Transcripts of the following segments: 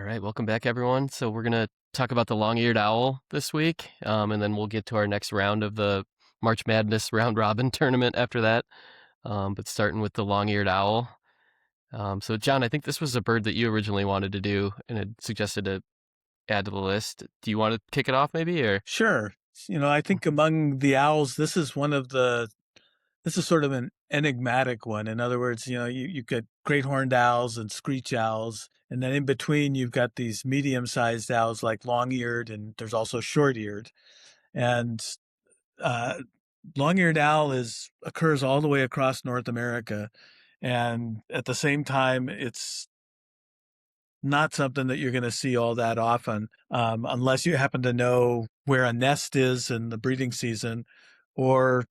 All right, welcome back, everyone. So we're gonna talk about the long-eared owl this week, and then we'll get to our next round of the March Madness round robin tournament after that. But starting with the long-eared owl. So John, I think this was a bird that you originally wanted to do and had suggested to add to the list. Do you want to kick it off, maybe, or? Sure. I think among the owls, this is sort of an enigmatic one. In other words, you get great horned owls and screech owls. And then in between, you've got these medium sized owls like long eared, and there's also short eared. And uh, long eared owl occurs all the way across North America. And at the same time, it's not something that you're going to see all that often, unless you happen to know where a nest is in the breeding season or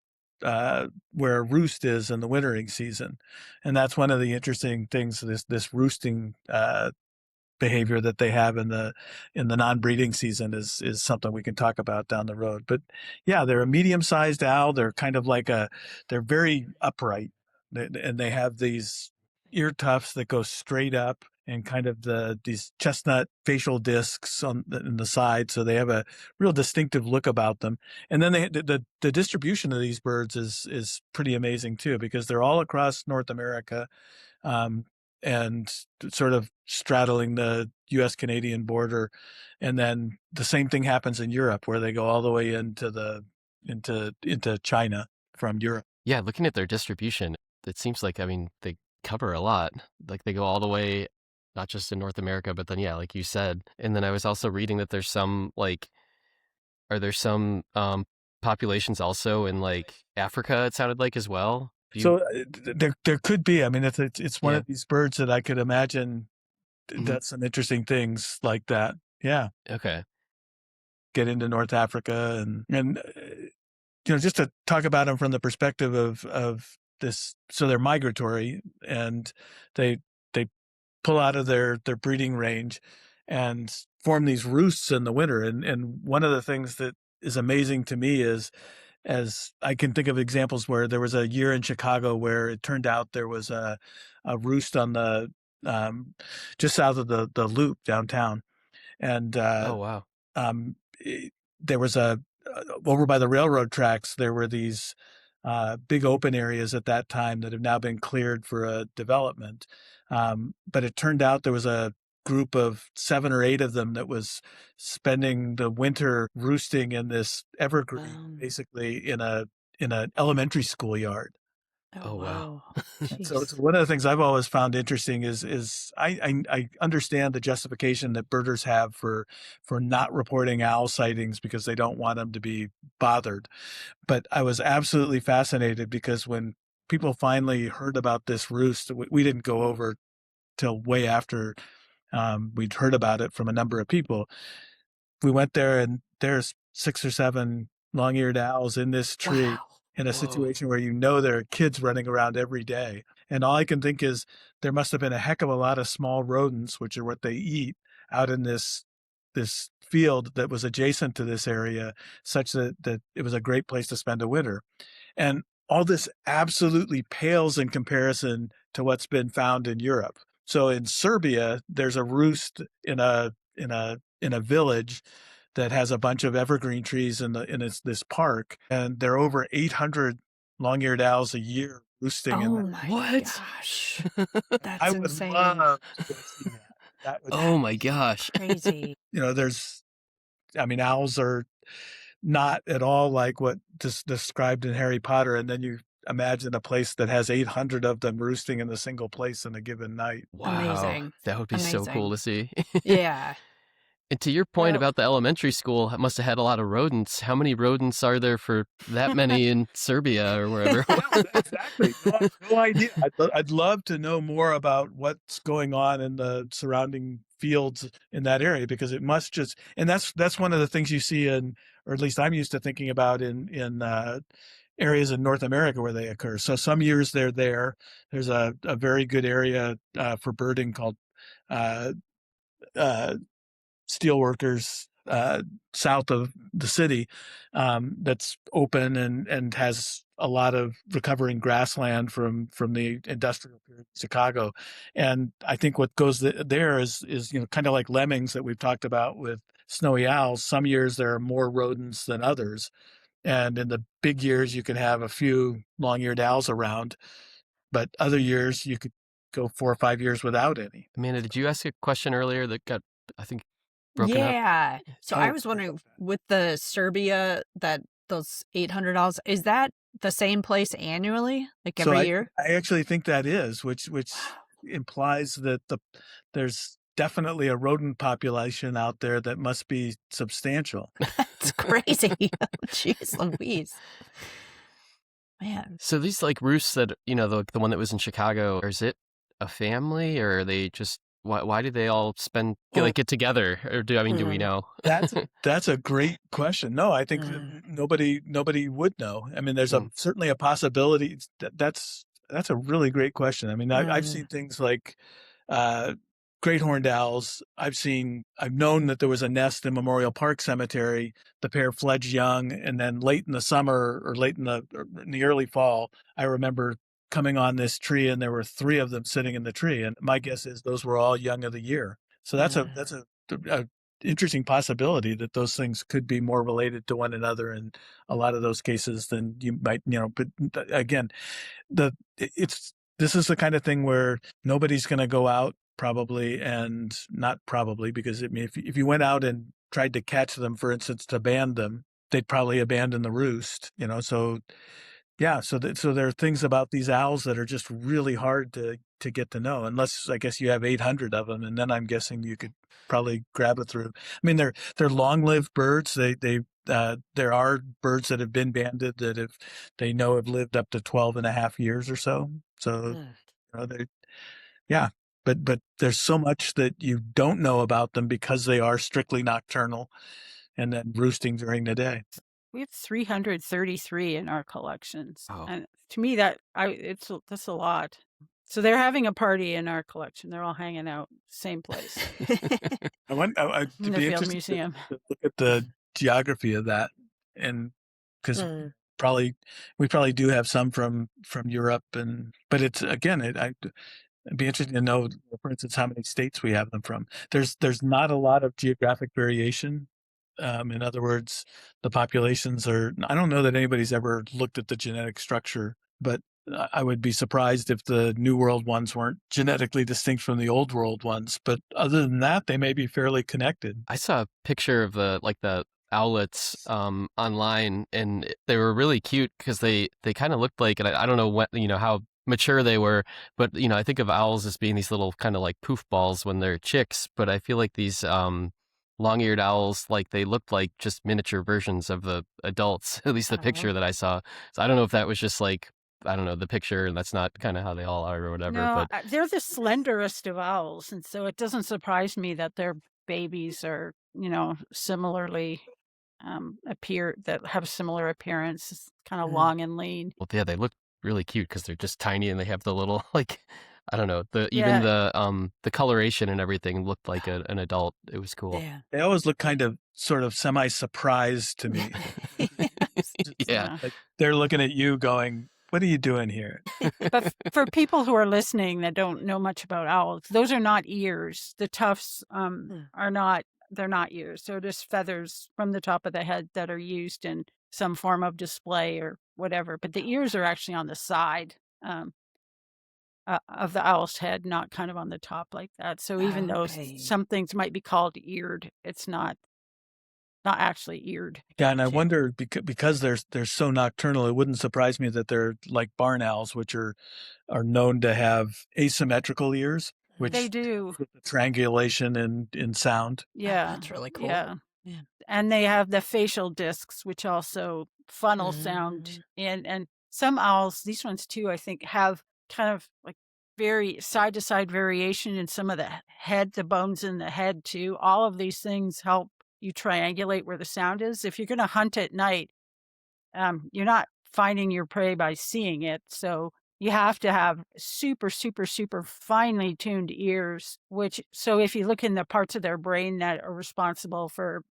where a roost is in the wintering season. And that's one of the interesting things, this roosting behavior that they have in the non-breeding season is something we can talk about down the road. But yeah, they're a medium-sized owl. They're very upright, and they have these ear tufts that go straight up and kind of these chestnut facial discs in the side, so they have a real distinctive look about them. And then the distribution of these birds is pretty amazing too, because they're all across North America. Um, and sort of straddling the U.S. Canadian border. And then the same thing happens in Europe, where they go all the way into China from Europe. Yeah, looking at their distribution, it seems like, I mean, they cover a lot. Like they go all the way, not just in North America, but then, yeah, like you said. And then I was also reading that there's some, like, are there some populations also in like Africa, it sounded like as well? Do you, So there could be. I mean, it's one yeah. of these birds that I could imagine Hmm. does some interesting things like that. Yeah, Okay. get into North Africa and just to talk about them from the perspective of this. So they're migratory, and they they pull out of their breeding range and form these roosts in the winter. And one of the things that is amazing to me is, as I can think of examples where there was a year in Chicago where it turned out there was a roost on the um, just south of the Loop downtown, and Oh, wow. um, there was over by the railroad tracks. There were these big open areas at that time that have now been cleared for a development. But it turned out there was a group of 7 or 8 of them that was spending the winter roosting in this evergreen, Um, basically in an elementary school yard. oh, Oh, wow. wow. And so Jeez. one of the things I've always found interesting is I understand the justification that birders have for not reporting owl sightings because they don't want them to be bothered. But I was absolutely fascinated because when people finally heard about this roost, we didn't go over till way after we'd heard about it from a number of people. We went there and there's 6 or 7 long-eared owls in this tree Wow. in a Whoa. situation where there are kids running around every day. And all I can think is there must have been a heck of a lot of small rodents, which are what they eat, out in this field that was adjacent to this area, such that it was a great place to spend a winter. And all this absolutely pales in comparison to what's been found in Europe. So in Serbia, there's a roost in a village that has a bunch of evergreen trees in this park, and there are over 800 long-eared owls a year roosting in Oh that. my What? gosh. I That's would insane. love to go see that. That would, Oh That my is gosh. crazy. there's, I mean, owls are not at all like what described in Harry Potter, and then you imagine a place that has 800 of them roosting in a single place in a given night. Wow. Amazing. That would be so cool Amazing. to see. Yeah. And to your point Well, about the elementary school, it must have had a lot of rodents. How many rodents are there for that many in Serbia or wherever? Yeah, exactly. No, I have no idea. I'd love to know more about what's going on in the surrounding fields in that area, because it must just, and that's one of the things you see in, or at least I'm used to thinking about in areas in North America where they occur. So some years they're there. There's a very good area for birding called uh, uh, Steelworkers south of the city, that's open and has a lot of recovering grassland from the industrial period of Chicago. And I think what goes there is kind of like lemmings that we've talked about with snowy owls. Some years there are more rodents than others, and in the big years you can have a few long-eared owls around, but other years you could go 4 or 5 years without any. Amanda, did you ask a question earlier that got, I think, broken up? Yeah. So I Oh, was sorry wondering about that. with the Serbia that those $800, is that the same place annually, like So every I year? I actually think that is, which Wow. implies that there's definitely a rodent population out there that must be substantial. That's crazy. Oh, jeez Louise. Man. So these like roosts that, the one that was in Chicago, or is it a family, or are they just why do they all Well, get together, or do we know? that's a great question. No, I think Mm. nobody would know. I mean, there's Hmm. certainly a possibility. That's a really great question. I mean, I've Mm. seen things like uh, great horned owls. I've known that there was a nest in Memorial Park Cemetery. The pair fledged young, and then late in the summer or late in the early fall, I remember coming on this tree, and there were three of them sitting in the tree. And my guess is those were all young of the year. So Mm. a interesting possibility that those things could be more related to one another in a lot of those cases than you might, but again, it's this is the kind of thing where nobody's going to go out probably, and not probably, because I mean, if you went out and tried to catch them, for instance, to band them, they'd probably abandon the roost, so yeah, so there are things about these owls that are just really hard to get to know, unless I guess you have 800 of them, and then I'm guessing you could probably grab it through. I mean, they're long-lived birds. There are birds that have been banded that have lived up to 12 and a half years or so. So, Mm. they yeah, but there's so much that you don't know about them because they are strictly nocturnal and then roosting during the day. We have 333 in our collections, Oh, and to me, that's a lot. So they're having a party in our collection. They're all hanging out same place I want to in the be Field interested Museum. to look at the geography of that, and because Mm. probably we probably do have some from Europe, but it's again, it'd be interesting to know, for instance, how many states we have them from. There's not a lot of geographic variation. In other words, the populations are. I don't know that anybody's ever looked at the genetic structure, but I would be surprised if the New World ones weren't genetically distinct from the Old World ones. But other than that, they may be fairly connected. I saw a picture of the owlets online, and they were really cute because they kind of looked like, and I don't know what how mature they were, but I think of owls as being these little kind of like poof balls when they're chicks, but I feel like these long-eared owls, like they looked like just miniature versions of the adults, at least the Oh. picture that I saw. So I don't know if that was just like, I don't know, the picture, and that's not kind of how they all are or whatever, No, but they're the slenderest of owls, and so it doesn't surprise me that their babies are, similarly appear that have similar appearance, kind of Mm. long and lean. well, yeah, they look really cute because they're just tiny and they have the little like, I don't know, even Yeah, the coloration and everything looked like an adult. It was cool. Yeah. They always look kind of sort of semi-surprised to me. Yes. Just Yeah. yeah. like they're looking at you going, "What are you doing here?" But for people who are listening that don't know much about owls, those are not ears. The tufts Mm. are not, they're not ears. They're just feathers from the top of the head that are used in some form of display or whatever. But the ears are actually on the side um, of the owl's head, not kind of on the top like that. So even Oh, though okay. some things might be called eared, it's not actually eared. Yeah, and I Gotcha. wonder because they're so nocturnal, it wouldn't surprise me that they're like barn owls, which are known to have asymmetrical ears, They which do. helps with the triangulation in sound. Oh, Yeah. that's really cool. Yeah. Yeah. And they have the facial discs, which also funnel sound Mm. in. And some owls, these ones too, I think, have kind of like very side to side variation in some of the head, the bones in the head too. All of these things help you triangulate where the sound is. If you're going to hunt at night, you're not finding your prey by seeing it. So you have to have super, super, super finely tuned ears, which, so if you look in the parts of their brain that are responsible for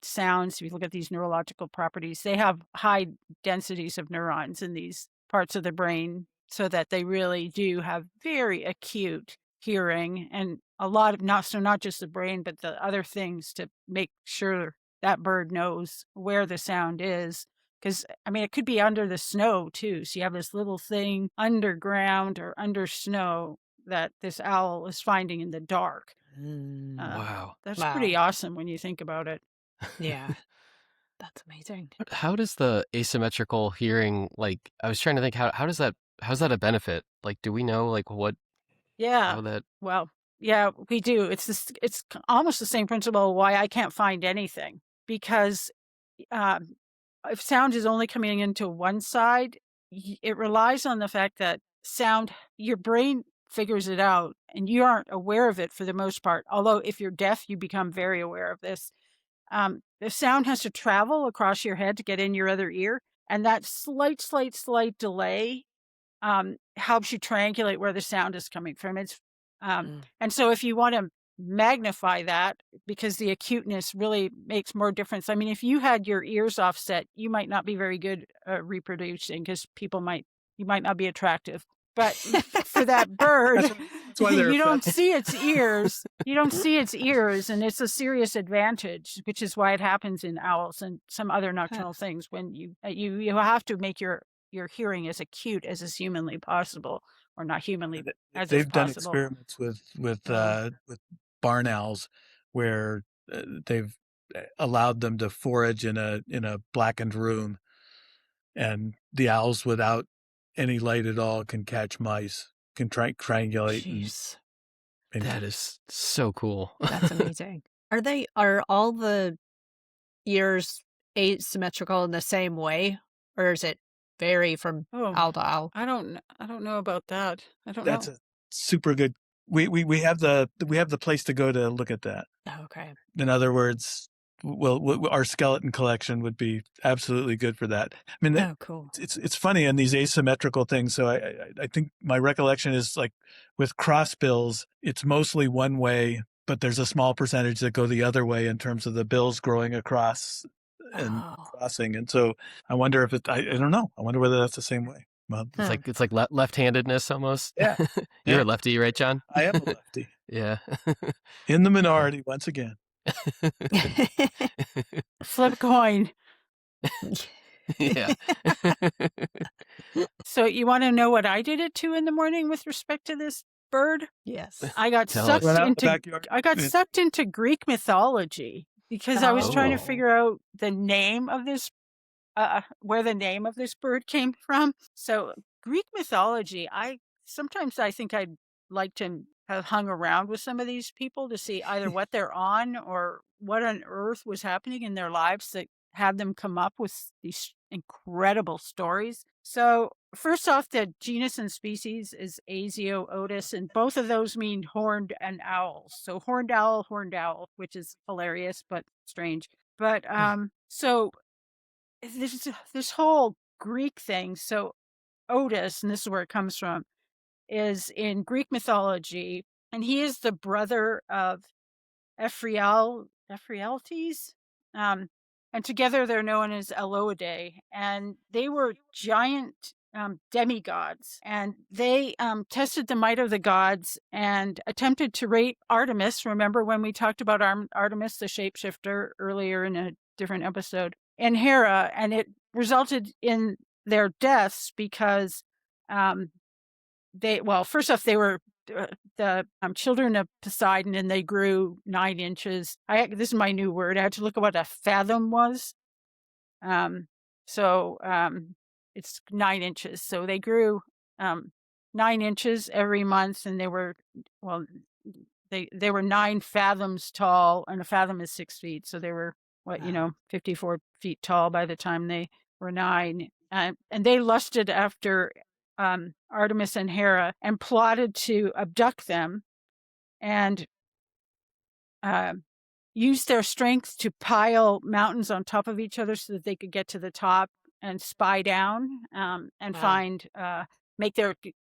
sounds. If you look at these neurological properties, they have high densities of neurons in these parts of the brain, so that they really do have very acute hearing, and a lot of not just the brain, but the other things to make sure that bird knows where the sound is. Because I mean, it could be under the snow too. So you have this little thing underground or under snow that this owl is finding in the dark. Wow. That's pretty Wow. awesome when you think about it. Yeah. That's amazing. How does the asymmetrical hearing, like, I was trying to think, how's that a benefit? Like, do we know, like, Yeah. how that, Well, yeah, we do. It's almost the same principle why I can't find anything, because um, if sound is only coming into one side, it relies on the fact that your brain figures it out and you aren't aware of it for the most part. Although if you're deaf, you become very aware of this. The sound has to travel across your head to get in your other ear, and that slight delay helps you triangulate where the sound is coming from. And so if you want to magnify that, because the acuteness really makes more difference. I mean, if you had your ears offset, you might not be very good at reproducing, because you might not be attractive. But for that bird, That's why they're you don't offensive. see its ears. You don't see its ears, and it's a serious advantage, which is why it happens in owls and some other nocturnal things. When you have to make your hearing as acute as is humanly possible, or not humanly as is They've done possible. experiments with Oh. with barn owls where they've allowed them to forage in a blackened room, and the owls, without any light at all, can catch mice, can triangulate Jeez. and that is so cool. That's amazing. Are all the ears asymmetrical in the same way, or does it vary from Oh, owl to owl? I don't know about that. I don't that's know. a super good. We have the place to go to look at that. Okay. In other words, our skeleton collection would be absolutely good for that. I mean, Oh, cool. it's funny in these asymmetrical things. So I think my recollection is, like, with crossbills, it's mostly one way, but there's a small percentage that go the other way in terms of the bills growing across and Oh. crossing. And so I wonder if I don't know. I wonder whether that's the same way. Well, Huh. It's like left-handedness almost. yeah, You're yeah, a lefty, right, John? I am a lefty. Yeah. In the minority once again. Flip coin. Yeah. So you want to know what I did at 2 in the morning with respect to this bird? Yes. I got Tell sucked us. Run out in the into backyard. Greek mythology, because I was trying to Oh. figure out the name of this where the name of this bird came from. So Greek mythology, sometimes I think I'd like to have hung around with some of these people to see either what they're on or what on earth was happening in their lives that had them come up with these incredible stories. So first off, the genus and species is Asio otis, and both of those mean horned and owls. So horned owl, which is hilarious but strange. But so this whole Greek thing. So Otis, and this is where it comes from, is in Greek mythology, and he is the brother of Ephraites, um, and together they're known as Eloidae, and they were giant demigods, and they tested the might of the gods and attempted to rape Artemis. Remember when we talked about Artemis, the shapeshifter, earlier in a different episode, and Hera, and it resulted in their deaths because first off, they were the children of Poseidon, and they grew 9 inches. This is my new word. I had to look at what a fathom was. So it's 9 inches. So they grew 9 inches every month, and well, they were 9 fathoms tall, and a fathom is 6 feet. So they were 54 feet tall by the time they were 9. And they lusted after Artemis and Hera and plotted to abduct them and use their strength to pile mountains on top of each other so that they could get to the top and spy down and find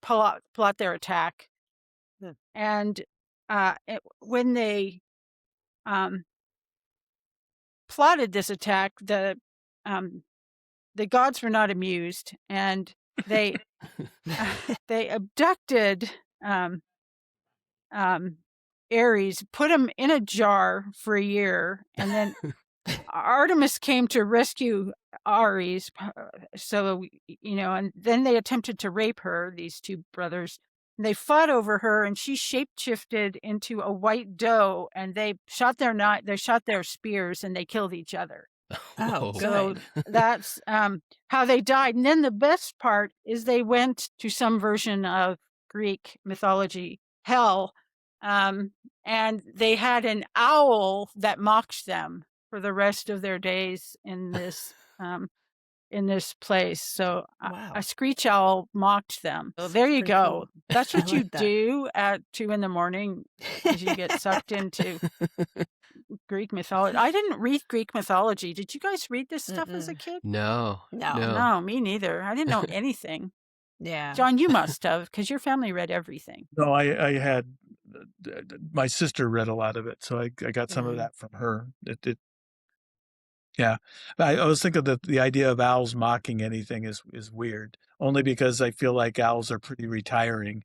plot their attack. Hmm. And when they plotted this attack, the gods were not amused, and they they abducted Ares, put him in a jar for a year, and then Artemis came to rescue Ares. So, and then they attempted to rape her, these two brothers. They fought over her, and she shapeshifted into a white doe, and they shot their spears, and they killed each other. Oh, So good. that's how they died. And then the best part is they went to some version of Greek mythology, hell, and they had an owl that mocked them for the rest of their days in this place. So Wow. a screech owl mocked them. So there you Pretty go. cool. That's I what you like that. do at 2 a.m. as you get sucked into Greek mythology. I didn't read Greek mythology. Did you guys read this stuff as a kid? No. No, me neither. I didn't know anything. Yeah. John, you must have, because your family read everything. No, I had my sister read a lot of it, so I got some of that from her. Yeah, I was thinking that the idea of owls mocking anything is weird, only because I feel like owls are pretty retiring.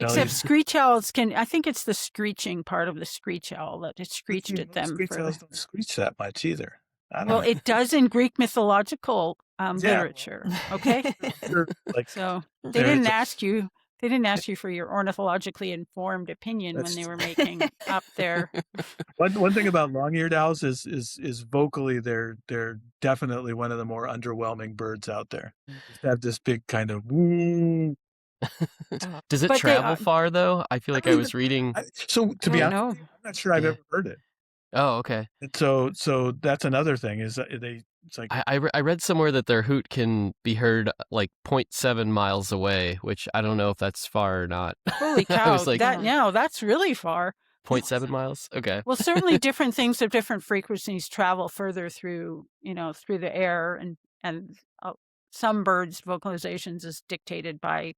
Except screech owls I think it's the screeching part of the screech owl that it screeched at them. Screech owls don't screech that much either. I don't Well, know. it does in Greek mythological literature. Okay, Sure, like so they there didn't is a- ask you. They didn't ask you for your ornithologically informed opinion when That's they were making up their. one thing about long-eared owls is vocally they're definitely one of the more underwhelming birds out there. They have this big kind of woo. Does it But they travel are- far though? I feel like I was reading. So to be I honest, don't with you, I'm not sure I've Yeah. ever heard it. Oh, okay. And so that's another thing is that it's like I read somewhere that their hoot can be heard like 0.7 miles away, which I don't know if that's far or not. Holy I cow! was like, That's really far. 0.7 miles? Okay. Well, certainly different things of different frequencies travel further through the air, and some birds' vocalizations is dictated by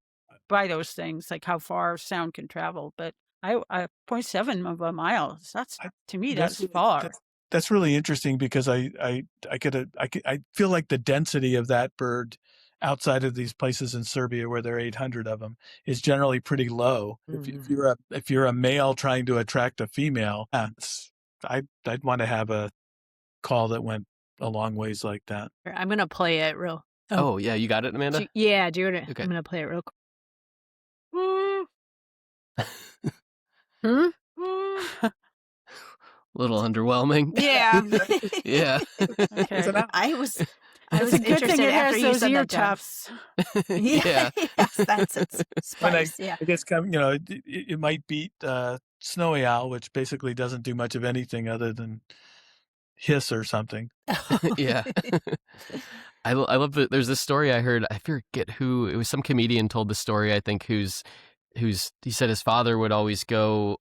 those things, like how far sound can travel. But 0.7 of a mile, to me that's far. That's really interesting because I feel like the density of that bird outside of these places in Serbia where there are 800 of them is generally pretty low. If you're a male trying to attract a female, I'd want to have a call that went a long ways like that. I'm gonna play it real. Oh, yeah, you got it, Amanda? Yeah, doing it. Okay. I'm gonna play it real quick. A little underwhelming. Yeah. Yeah. Okay. I was It's a good interested thing it after has you those said ear that, John. tufts. Yeah. Yes, that's its spice. And Yeah. I guess it might beat snowy owl, which basically doesn't do much of anything other than hiss or something. Yeah. I love that there's this story I heard. I forget who it was. Some comedian told the story, I think, he said his father would always go,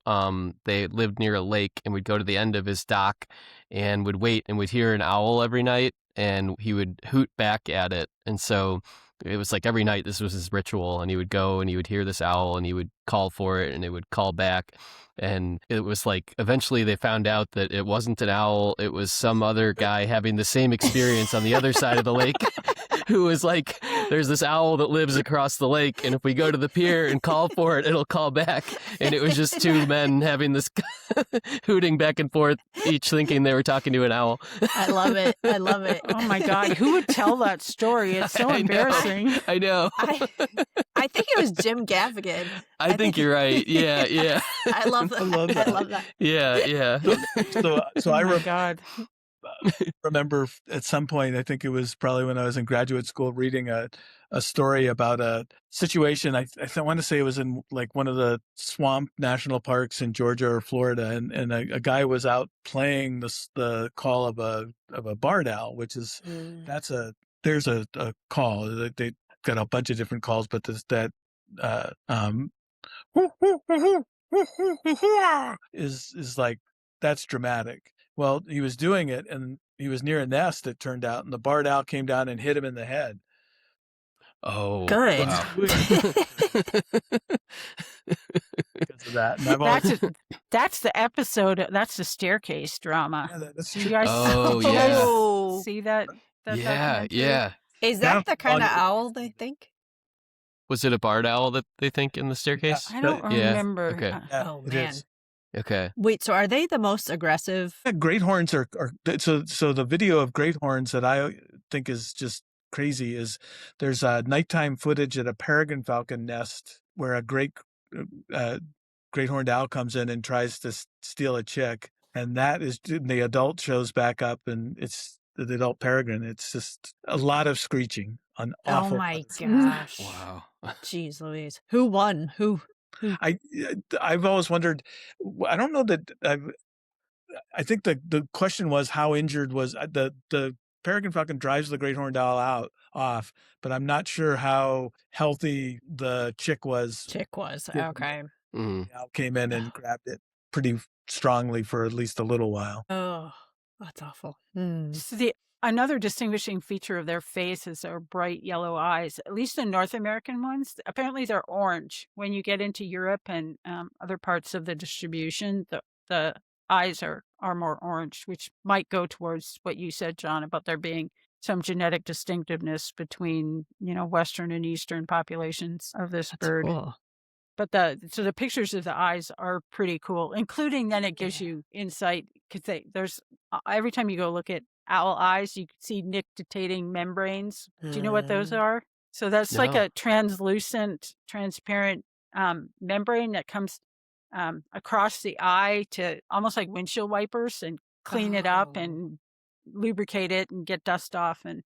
they lived near a lake and would go to the end of his dock and would wait and would hear an owl every night and he would hoot back at it. And so it was like every night this was his ritual, and he would go and he would hear this owl and he would call for it and it would call back. And it was like eventually they found out that it wasn't an owl, it was some other guy having the same experience on the other side of the lake who was like, there's this owl that lives across the lake, and if we go to the pier and call for it, it'll call back. And it was just two men having this hooting back and forth, each thinking they were talking to an owl. I love it. I love it. Oh my God, who would tell that story? It's so embarrassing. I know. I think it was Jim Gaffigan. I think you're right. Yeah, yeah. I love that. I love that. I love that. Yeah. So Oh my God. remember at some point, I think it was probably when I was in graduate school, reading a story about a situation. I want to say it was in like one of the swamp national parks in Georgia or Florida, and a guy was out playing the call of a barred owl, which is there's a call. They got a bunch of different calls, but there's that is like, that's dramatic. Well, he was doing it, and he was near a nest, it turned out, and the barred owl came down and hit him in the head. Oh, Good. wow. Because of that. And I've always, That's the episode. That's the staircase drama. yeah, that's Did true. you guys Oh, did you guys yeah. Oh, see that Yeah, documentary? yeah. is Yeah, that the kind of long-eared owl they think? Was it a barred owl that they think in the staircase? I don't Yeah. remember. Okay. Yeah, Oh, it man. is. Okay. Wait, so are they the most aggressive? Yeah, great horns are so the video of great horns that I think is just crazy is there's nighttime footage at a peregrine falcon nest where a great horned owl comes in and tries to steal a chick, and that is the adult shows back up, and it's the adult peregrine. It's just a lot of screeching, an Oh awful. my lot of screeching. gosh. Wow. Jeez Louise. Who won? Who? I've always wondered. I don't know that I think the question was how injured was the peregrine falcon drives the great horned owl off, but I'm not sure how healthy the chick was. Chick was. Yeah. Okay. Mhm. The owl came in and grabbed it pretty strongly for at least a little while. Oh, that's awful. So another distinguishing feature of their face is their bright yellow eyes. At least the North American ones, apparently they're orange. When you get into Europe and other parts of the distribution, the eyes are more orange, which might go towards what you said, John, about there being some genetic distinctiveness between Western and Eastern populations of this That's bird. cool. But the pictures of the eyes are pretty cool, including then it gives you insight because there's every time you go look at owl eyes, you can see nictitating membranes. Do you know what those are? So that's like No. a translucent, transparent membrane that comes across the eye to almost like windshield wipers and clean it up Oh. and lubricate it and get dust off and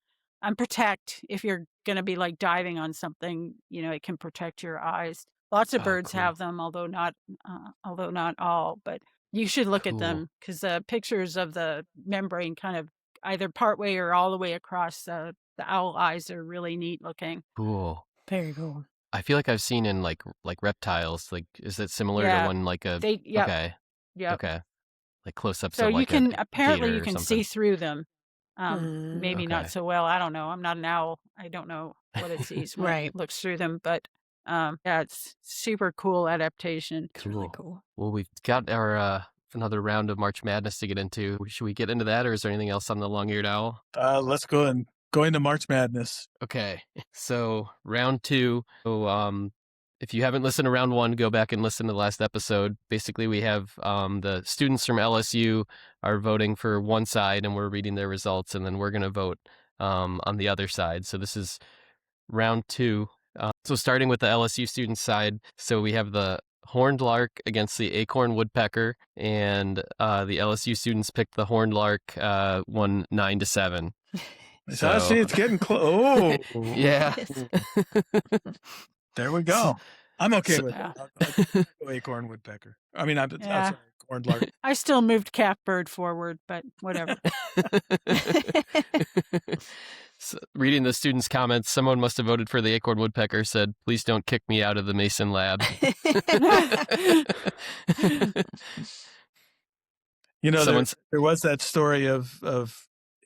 protect if you're going to be like diving on something, it can protect your eyes. Lots of Oh, birds cool. have them, although not all. But you should look at Cool. them because the pictures of the membrane kind of either partway or all the way across the owl eyes are really neat looking. Cool. Very cool. I feel like I've seen in like reptiles. Like, is it similar Yeah, to one like a? Yep, Okay. yep. Okay. Like close-ups So of you like can a apparently gator you or can something. see through them. Maybe Okay. not so well. I don't know. I'm not an owl. I don't know what it sees when Right. it looks through them. But yeah, it's super cool adaptation. It's really cool. Well, we've got our another round of March Madness to get into. Should we get into that, or is there anything else on the long-eared owl? Let's go into March Madness. Okay, so round 2. So, if you haven't listened to round 1, go back and listen to the last episode. Basically, we have the students from LSU are voting for one side, and we're reading their results, and then we're going to vote on the other side. So this is round 2. So starting with the LSU student side, so we have the horned lark against the acorn woodpecker, and the LSU students picked the horned lark, won 9-7. So see, it's getting close. Oh, Yeah. there we go. I'm okay So- with Yeah. that. I'll go acorn woodpecker. I mean, I'm Yeah. sorry, horned lark. I still moved catbird forward, but whatever. So, reading the students' comments, someone must have voted for the acorn woodpecker, said, "Please don't kick me out of the Mason lab." You know, Someone's- there was that story of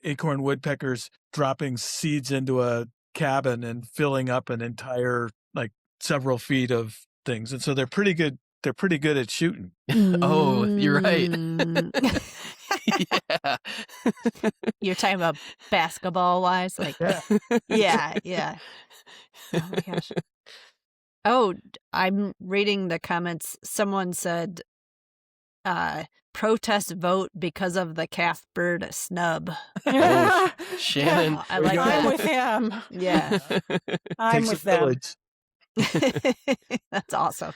acorn woodpeckers dropping seeds into a cabin and filling up an entire, like, several feet of things. And so they're pretty good. They're pretty good at shooting. Oh, you're right. Yeah. You're talking about basketball wise, like Yeah. yeah. Oh my gosh. Oh, I'm reading the comments. Someone said, protest vote because of the calf bird snub. Oh, Shannon. I like I'm that. with him. Yeah. I'm Takes a with them. village. That's awesome.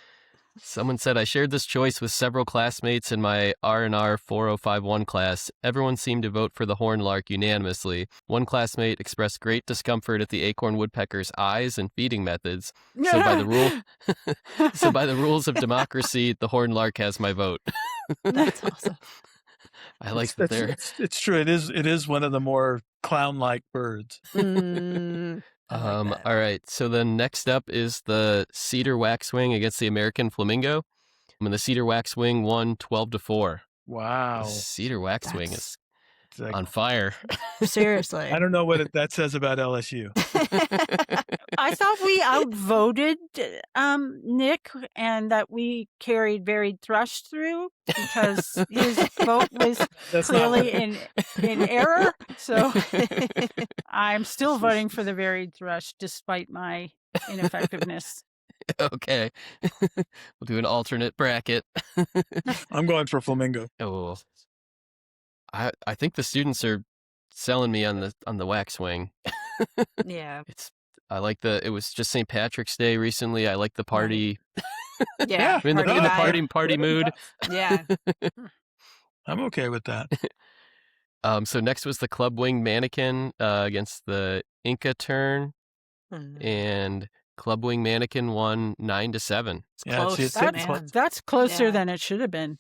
Someone said, "I shared this choice with several classmates in my R&R 4051 class. Everyone seemed to vote for the horned lark unanimously. One classmate expressed great discomfort at the acorn woodpecker's eyes and feeding methods. So by the rules of democracy, the horned lark has my vote." That's awesome. I like that there. It's true. It is one of the more clown-like birds. I like that. All right. So then next up is the cedar waxwing against the American flamingo. And the cedar waxwing won 12-4. Wow. The cedar waxwing That's- is It's like- on fire. Seriously. I don't know what that says about LSU. I thought we outvoted Nick and that we carried varied thrush through because his vote was That's not clearly what- in error. So I'm still voting for the varied thrush despite my ineffectiveness. Okay. We'll do an alternate bracket. I'm going for flamingo. Oh. I think the students are selling me on the waxwing. Yeah. I like it was just St. Patrick's Day recently. I like the party. Yeah. I'm in the vibe. party mood. Yeah. I'm okay with that. So next was the club wing mannequin against the Inca turn, and club wing mannequin won 9-7. It's Yeah, close, it's man. That's closer Yeah. than it should have been.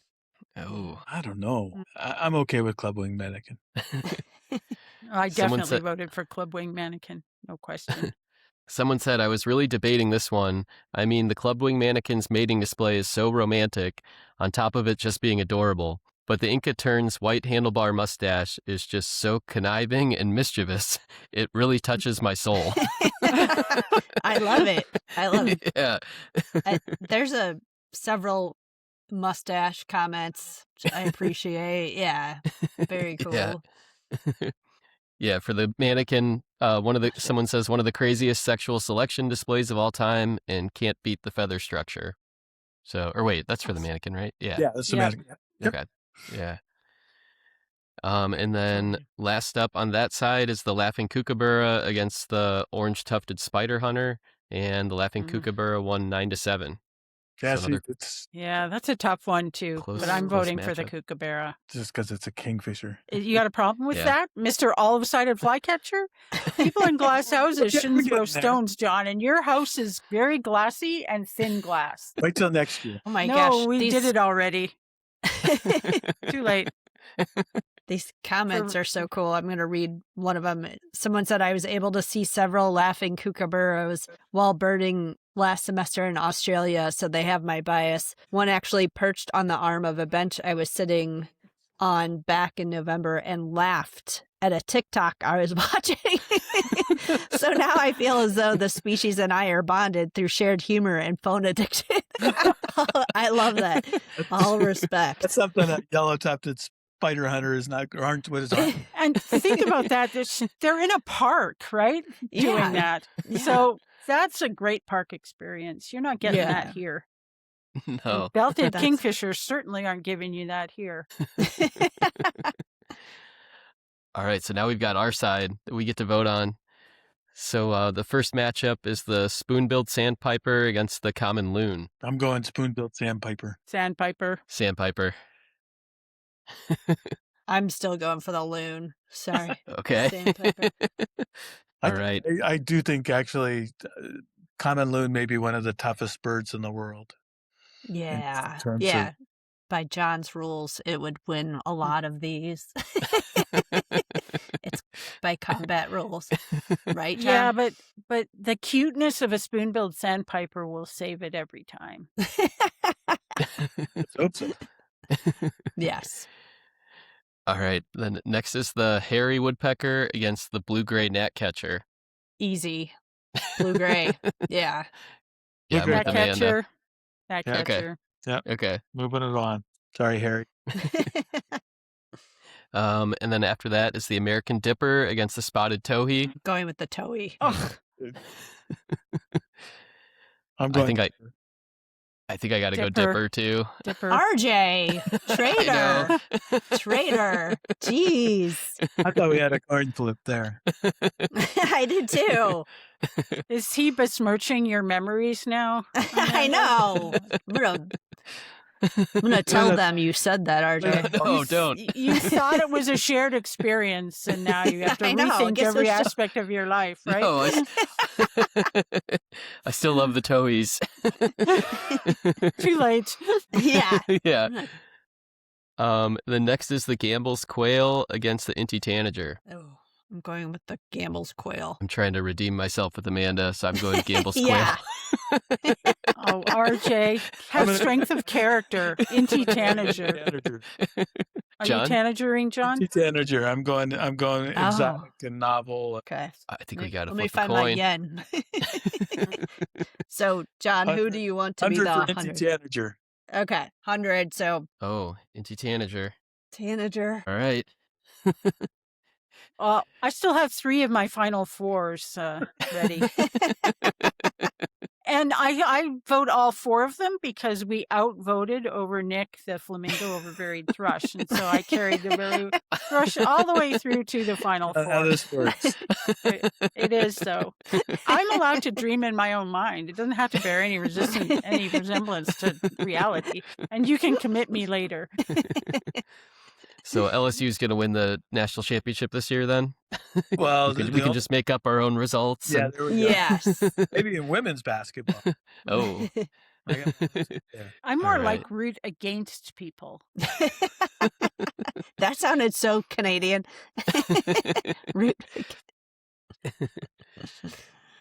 Oh. I don't know. I'm okay with club wing mannequin. I Someone definitely said- voted for club wing mannequin. No question. Someone said I was really debating this one. I mean, the club wing mannequin's mating display is so romantic, on top of it just being adorable. But the Inca turn's white handlebar mustache is just so conniving and mischievous. It really touches my soul. I love it. I love it. Yeah. There's several mustache comments which I appreciate. Yeah. Very cool. Yeah. Yeah, for the mannequin, someone says one of the craziest sexual selection displays of all time and can't beat the feather structure. So, or wait, that's for the mannequin, right? Yeah. Yeah, that's the Yep. mannequin. Yep. Okay. Yeah. And then last up on that side is the Laughing Kookaburra against the Orange Tufted Spider Hunter, and the Laughing Kookaburra won 9-7. Yeah, So see, another- it's Yeah, that's a tough one too. Close- but I'm close voting for the matchup. kookaburra. just because it's a kingfisher. You got a problem with Yeah. that, Mr. Olive-sided flycatcher? People in glass houses Yeah, shouldn't we're throw getting there. stones, John, and your house is very glassy and thin glass. Wait till next year. Oh my no, gosh. we these, did it already. Too late. These comments are so cool. I'm going to read one of them. Someone said, I was able to see several laughing kookaburras while birding last semester in Australia, so they have my bias. One actually perched on the arm of a bench I was sitting on back in November and laughed at a TikTok I was watching. So now I feel as though the species and I are bonded through shared humor and phone addiction. I love that. All respect. That's something that yellow-tufted spider hunter is not, or aren't what is on. And think about that. They're in a park, right? Doing that. Yeah. So that's a great park experience. You're not getting Yeah. that here. No. Belted That's- kingfishers certainly aren't giving you that here. All right, so now we've got our side that we get to vote on. So the first matchup is the spoon-billed sandpiper against the common loon. I'm going spoon-billed sandpiper. Sandpiper. Sandpiper. I'm still going for the loon. Sorry. Okay. Sandpiper. All right. I do think actually common loon may be one of the toughest birds in the world. Yeah. terms Yeah. By John's rules, it would win a lot of these. It's by combat rules, right, John? Yeah, but the cuteness of a spoon-billed sandpiper will save it every time. Let's hope so. Yes. All right. Then next is the hairy woodpecker against the blue-gray gnatcatcher. Easy. Blue gray. Yeah. Yeah, I'm Blue-gray with Amanda. Catcher. That Yeah, okay. catcher. Okay. Moving it on. Sorry, Harry. And then after that is the American dipper against the spotted towhee. Going with the toey. Oh, I'm I going. think I got to go Dipper. dipper too. dipper. RJ. Traitor. Traitor. Jeez. I thought we had a coin flip there. I did too. Is he besmirching your memories now? I know. I'm gonna tell them you said that, RJ. No, don't. You thought it was a shared experience, and now you have to I know, rethink guess every it's so- aspect of your life, right? No, I still love the towies. Too late. Yeah. Yeah. The next is the Gamble's quail against the Inti tanager. Oh, I'm going with the Gamble's quail. I'm trying to redeem myself with Amanda, so I'm going Gamble's Yeah. quail. Oh, RJ, have strength of character. Inti tanager. Tanager. Are you John? tanagering, John? Tanager. I'm going Oh, exotic and novel. okay. I think we got to Let me flip a find my coin. yen. So, John, who do you want to be 100 the for 100? Tanager. Okay, 100. So, Oh, Inti Tanager. tanager. All right. I still have 3 of my final 4s ready. And I vote all 4 of them because we outvoted over Nick the flamingo over varied thrush. And so I carried the very thrush all the way through to the final 4. How this works. It is so. I'm allowed to dream in my own mind. It doesn't have to bear any resemblance to reality. And you can commit me later. So LSU's going to win the national championship this year then? Well, we can just make up our own results. Yeah, and- there we go. Yes. Maybe in women's basketball. Oh, I got- yeah. I'm more All right. like root against people. That sounded so Canadian. Root.